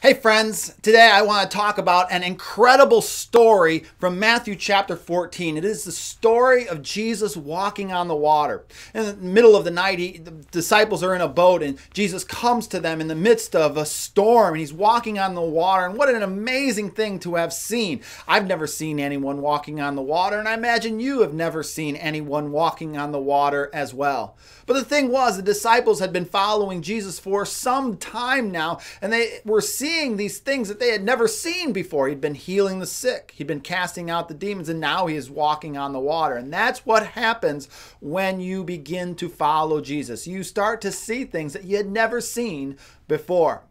Hey friends, today I want to talk about an incredible story from Matthew chapter 14. It is the story of Jesus walking on the water. In the middle of the night, the disciples are in a boat and Jesus comes to them in the midst of a storm and he's walking on the water. And what an amazing thing to have seen. I've never seen anyone walking on the water, and I imagine you have never seen anyone walking on the water as well. But the thing was, the disciples had been following Jesus for some time now, and they were seeing these things that they had never seen before. He'd been healing the sick. He'd been casting out the demons, and now he is walking on the water. And that's what happens when you begin to follow Jesus. You start to see things that you had never seen before.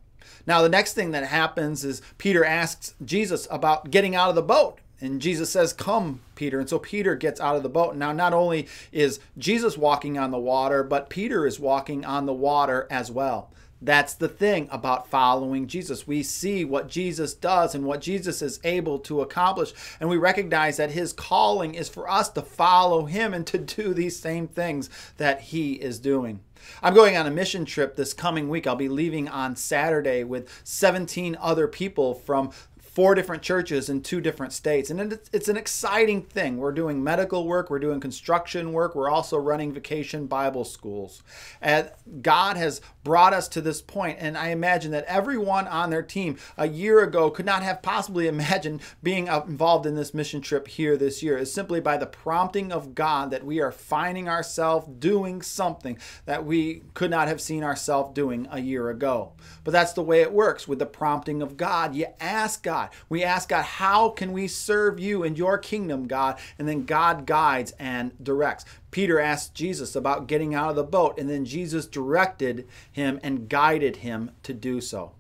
Now, the next thing that happens is Peter asks Jesus about getting out of the boat. And Jesus says, "Come, Peter." And so Peter gets out of the boat. Now, not only is Jesus walking on the water, but Peter is walking on the water as well. That's the thing about following Jesus. We see what Jesus does and what Jesus is able to accomplish. And we recognize that his calling is for us to follow him and to do these same things that he is doing. I'm going on a mission trip this coming week. I'll be leaving on Saturday with 17 other people from 4 different churches in 2 different states. And it's an exciting thing. We're doing medical work. We're doing construction work. We're also running vacation Bible schools. And God has brought us to this point. And I imagine that everyone on their team a year ago could not have possibly imagined being involved in this mission trip here this year. It's simply by the prompting of God that we are finding ourselves doing something that we could not have seen ourselves doing a year ago. But that's the way it works with the prompting of God. You ask God. We ask God, how can we serve you in your kingdom, God? And then God guides and directs. Peter asked Jesus about getting out of the boat, and then Jesus directed him and guided him to do so.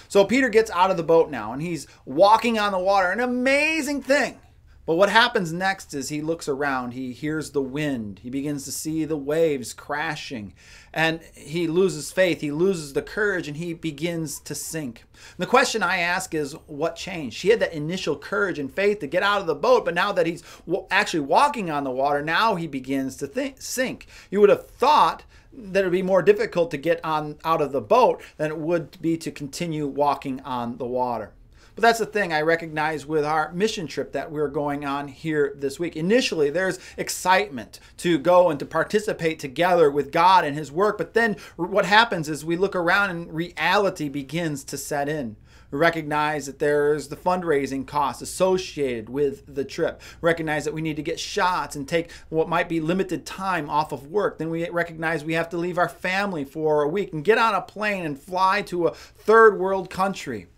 So Peter gets out of the boat now, and he's walking on the water, an amazing thing. But what happens next is he looks around, he hears the wind, he begins to see the waves crashing, and he loses faith, he loses the courage, and he begins to sink. And the question I ask is, what changed? He had that initial courage and faith to get out of the boat, but now that he's actually walking on the water, now he begins to sink. You would have thought that it would be more difficult to get out of the boat than it would be to continue walking on the water. But that's the thing I recognize with our mission trip that we're going on here this week. Initially, there's excitement to go and to participate together with God and his work. But then what happens is we look around and reality begins to set in. We recognize that there's the fundraising costs associated with the trip. Recognize that we need to get shots and take what might be limited time off of work. Then we recognize we have to leave our family for a week and get on a plane and fly to a third world country.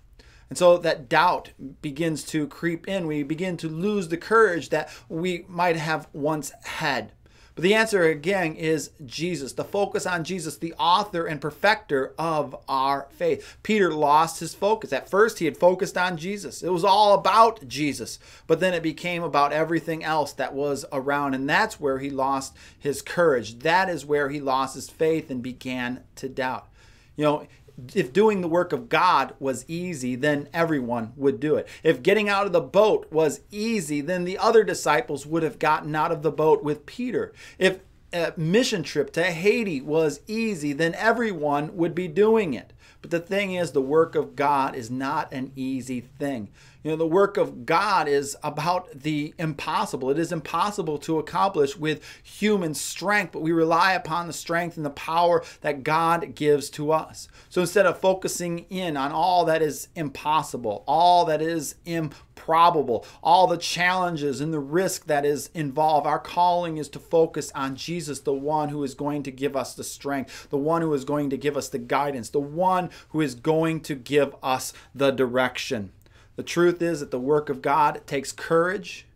And so that doubt begins to creep in. We begin to lose the courage that we might have once had. But the answer again is Jesus, the focus on Jesus, the author and perfecter of our faith. Peter lost his focus. At first he had focused on Jesus. It was all about Jesus. But then it became about everything else that was around. And that's where he lost his courage. That is where he lost his faith and began to doubt. You know, if doing the work of God was easy, then everyone would do it. If getting out of the boat was easy, then the other disciples would have gotten out of the boat with Peter. If a mission trip to Haiti was easy, then everyone would be doing it. But the thing is, the work of God is not an easy thing. You know, the work of God is about the impossible. It is impossible to accomplish with human strength, but we rely upon the strength and the power that God gives to us. So instead of focusing in on all that is impossible, all that is improbable, all the challenges and the risk that is involved, our calling is to focus on Jesus, the one who is going to give us the strength, the one who is going to give us the guidance, the one who is going to give us the direction. The truth is that the work of God takes courage,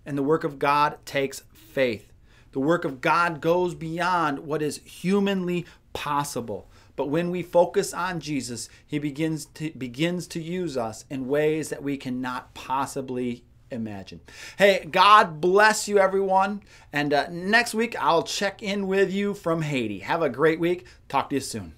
and the work of God takes faith. The work of God goes beyond what is humanly possible. But when we focus on Jesus, he begins to use us in ways that we cannot possibly imagine. Hey, God bless you, everyone. And next week, I'll check in with you from Haiti. Have a great week. Talk to you soon.